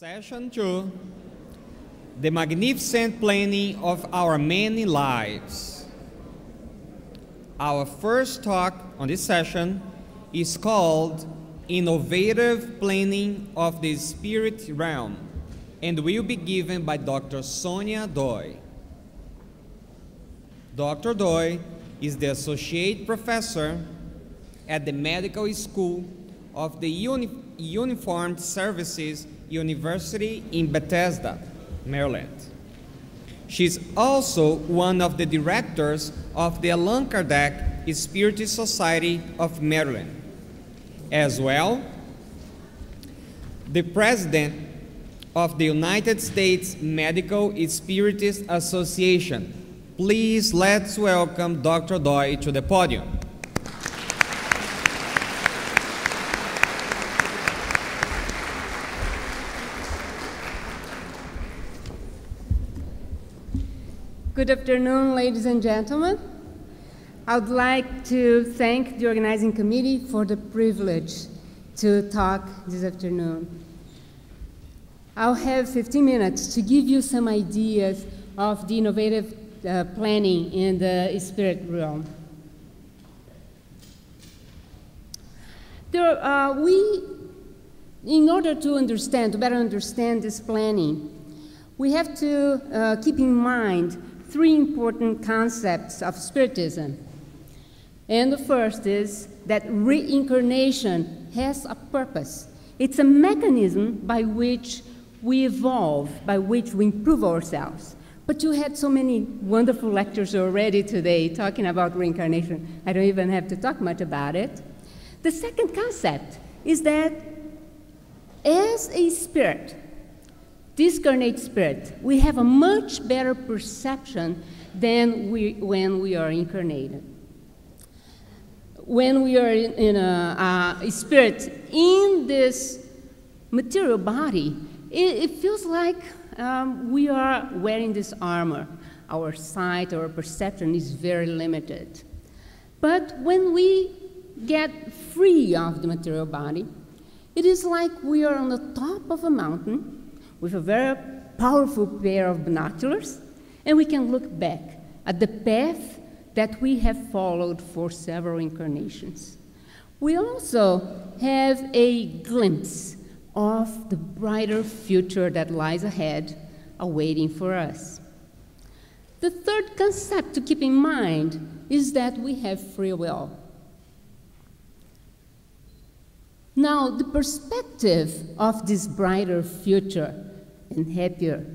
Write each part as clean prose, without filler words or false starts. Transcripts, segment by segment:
Session 2, the magnificent planning of our many lives. Our first talk on this session is called Innovative Planning of the Spirit Realm and will be given by Dr. Sonia Doi. Dr. Doi is the Associate Professor at the Medical School of the Uniformed Services University in Bethesda, Maryland. She's also one of the directors of the Allan Kardec Spiritist Society of Maryland. As well, the president of the United States Medical Spiritist Association. Please let's welcome Dr. Doi to the podium. Good afternoon, ladies and gentlemen. I would like to thank the organizing committee for the privilege to talk this afternoon. I'll have 15 minutes to give you some ideas of the innovative planning in the spirit realm. In order to better understand this planning, we have to keep in mind three important concepts of Spiritism. And the first is that reincarnation has a purpose. It's a mechanism by which we evolve, by which we improve ourselves. But you had so many wonderful lectures already today talking about reincarnation. I don't even have to talk much about it. The second concept is that as a spirit, discarnate spirit, we have a much better perception than when we are incarnated. When we are in a spirit in this material body, it feels like we are wearing this armor. Our sight, our perception is very limited. But when we get free of the material body, it is like we are on the top of a mountain with a very powerful pair of binoculars, and we can look back at the path that we have followed for several incarnations. We also have a glimpse of the brighter future that lies ahead, awaiting for us. The third concept to keep in mind is that we have free will. Now, the perspective of this brighter future and happier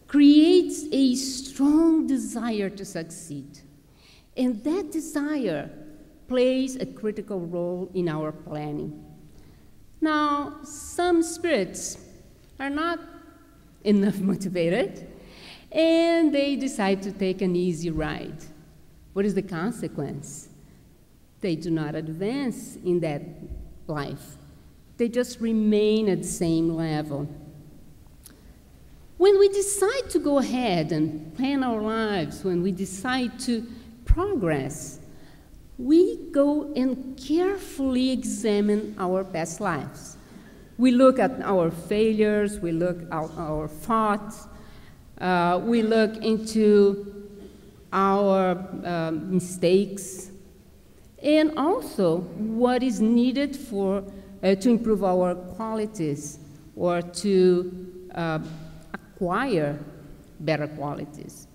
creates a strong desire to succeed. And that desire plays a critical role in our planning. Now, some spirits are not enough motivated, and they decide to take an easy ride. What is the consequence? They do not advance in that life. They just remain at the same level. When we decide to go ahead and plan our lives, when we decide to progress, we go and carefully examine our past lives. We look at our failures, we look at our thoughts, we look into our mistakes, and also what is needed to improve our qualities or to acquire better qualities.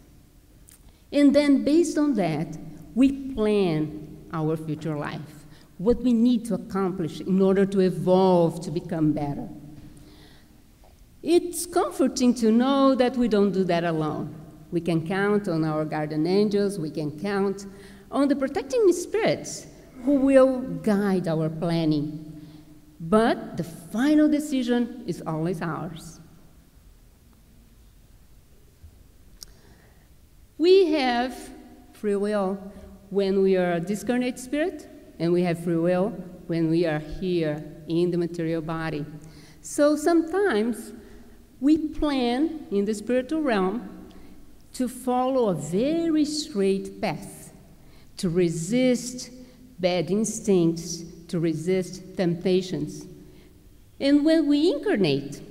And then based on that, we plan our future life, what we need to accomplish in order to evolve to become better. It's comforting to know that we don't do that alone. We can count on our guardian angels, we can count on the protecting spirits who will guide our planning. But the final decision is always ours. We have free will when we are a discarnate spirit, and we have free will when we are here in the material body. So sometimes we plan in the spiritual realm to follow a very straight path, to resist bad instincts, to resist temptations. And when we incarnate,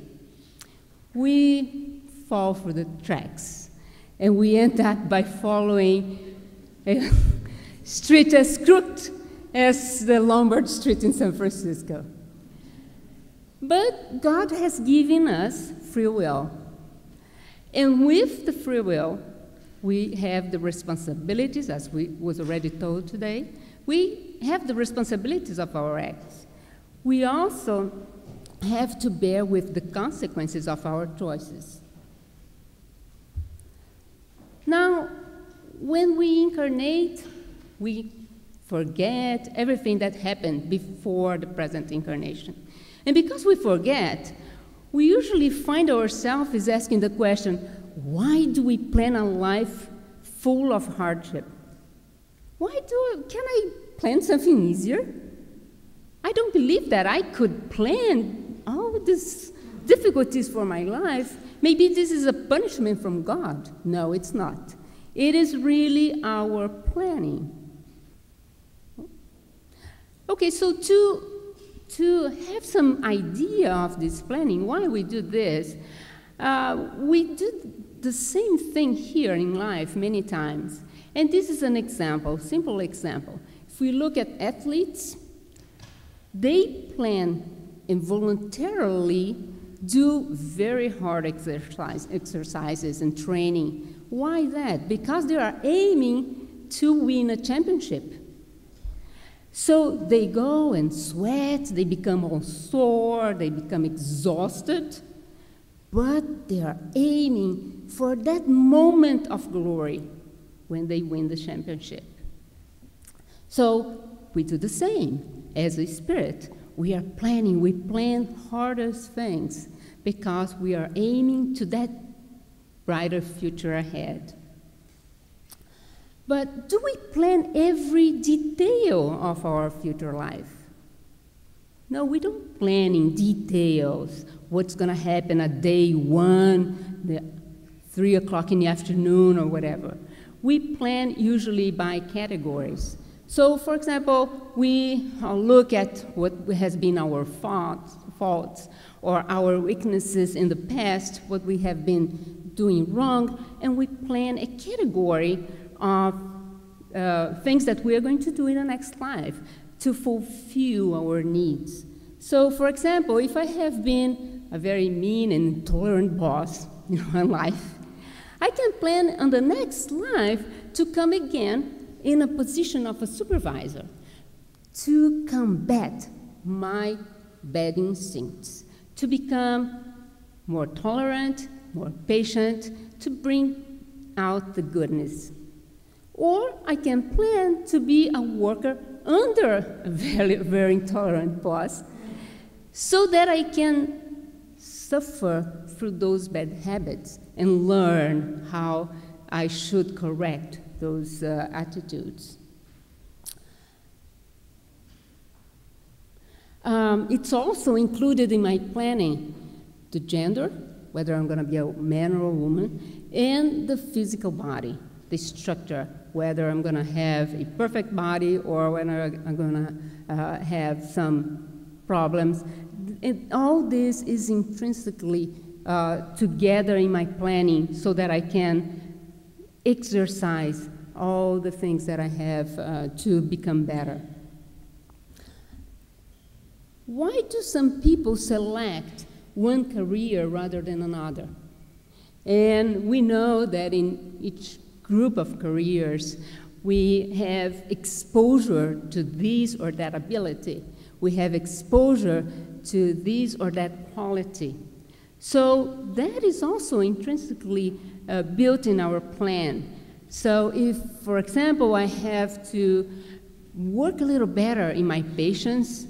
we fall for the tracks, and we end up by following a street as crooked as the Lombard Street in San Francisco. But God has given us free will. And with the free will, we have the responsibilities, as was already told today. We have the responsibilities of our acts. We also have to bear with the consequences of our choices. Now, when we incarnate, we forget everything that happened before the present incarnation. And because we forget, we usually find ourselves asking the question, why do we plan a life full of hardship? Can I plan something easier? I don't believe that I could plan all these difficulties for my life. Maybe this is a punishment from God. No, it's not. It is really our planning. Okay, so to have some idea of this planning, why we do this, we do the same thing here in life many times. And this is an example, simple example. If we look at athletes, they plan and voluntarily do very hard exercises and training. Why that? Because they are aiming to win a championship. So they go and sweat, they become all sore, they become exhausted, but they are aiming for that moment of glory when they win the championship. So we do the same as a spirit. We are planning, we plan hardest things because we are aiming to that brighter future ahead. But do we plan every detail of our future life? No, we don't plan in details what's going to happen at day 1, 3 o'clock in the afternoon, or whatever. We plan usually by categories. So, for example, we look at what has been our faults or our weaknesses in the past, what we have been doing wrong, and we plan a category of things that we are going to do in the next life to fulfill our needs. So, for example, if I have been a very mean and intolerant boss in one life, I can plan on the next life to come again in a position of a supervisor to combat my bad instincts, to become more tolerant, more patient, to bring out the goodness. Or I can plan to be a worker under a very, very intolerant boss so that I can suffer through those bad habits and learn how I should correct those attitudes. It's also included in my planning the gender, whether I'm going to be a man or a woman, and the physical body, the structure, whether I'm going to have a perfect body or whether I'm going to have some problems. And all this is intrinsically together in my planning so that I can exercise all the things that I have to become better. Why do some people select one career rather than another? And we know that in each group of careers, we have exposure to this or that ability. We have exposure to this or that quality. So that is also intrinsically built in our plan. So if, for example, I have to work a little better in my patience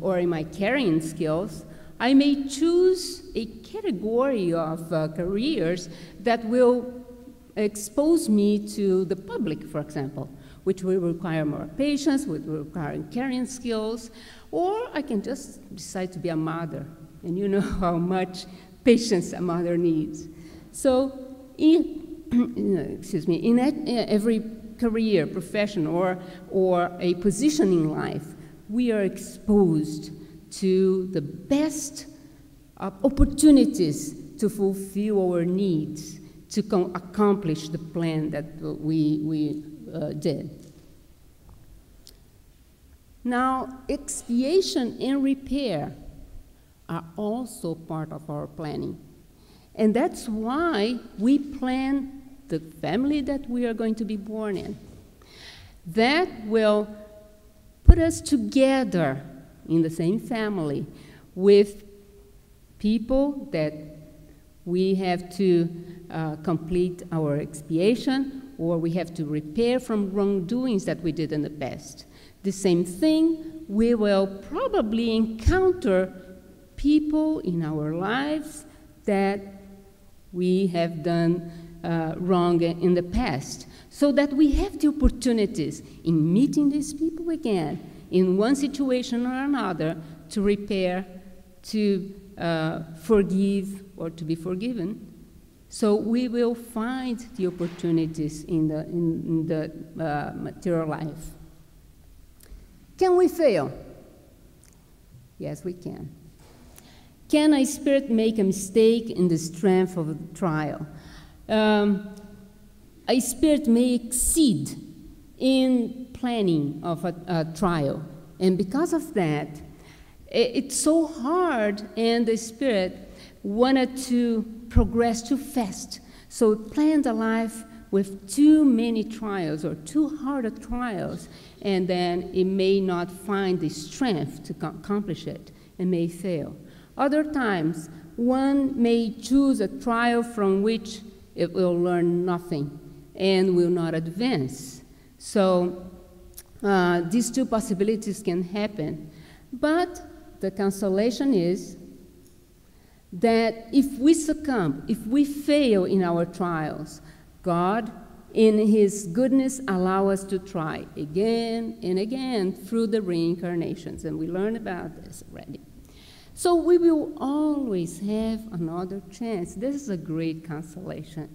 or in my carrying skills, I may choose a category of careers that will expose me to the public, for example, which will require more patience, which will require carrying skills, or I can just decide to be a mother, and you know how much patience a mother needs. So in every career, profession, or a position in life, we are exposed to the best opportunities to fulfill our needs, to accomplish the plan that we did. Now, expiation and repair are also part of our planning. And that's why we plan the family that we are going to be born in. That will put us together in the same family with people that we have to complete our expiation, or we have to repair from wrongdoings that we did in the past. The same thing, we will probably encounter people in our lives that we have done wrong in the past, so that we have the opportunities in meeting these people again, in one situation or another, to repair, to forgive, or to be forgiven. So we will find the opportunities in the material life. Can we fail? Yes, we can. Can a spirit make a mistake in the strength of a trial? A spirit may exceed in planning of a trial, and because of that, it's so hard, and the spirit wanted to progress too fast, so it planned a life with too many trials or too hard trials, and then it may not find the strength to accomplish it and may fail. Other times, one may choose a trial from which it will learn nothing and will not advance. So these two possibilities can happen. But the consolation is that if we succumb, if we fail in our trials, God, in His goodness, allows us to try again and again through the reincarnations, and we learned about this already. So we will always have another chance. This is a great consolation.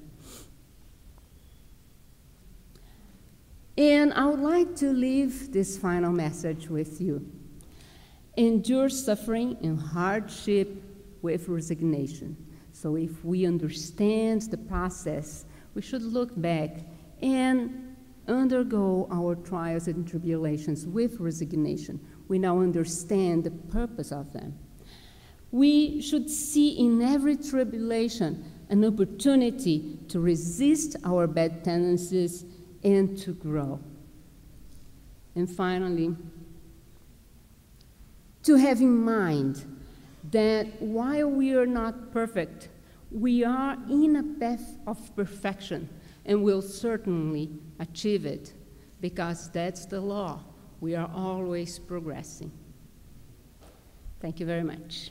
And I would like to leave this final message with you. Endure suffering and hardship with resignation. So if we understand the process, we should look back and undergo our trials and tribulations with resignation. We now understand the purpose of them. We should see in every tribulation an opportunity to resist our bad tendencies and to grow. And finally, to have in mind that while we are not perfect, we are in a path of perfection and will certainly achieve it, because that's the law. We are always progressing. Thank you very much.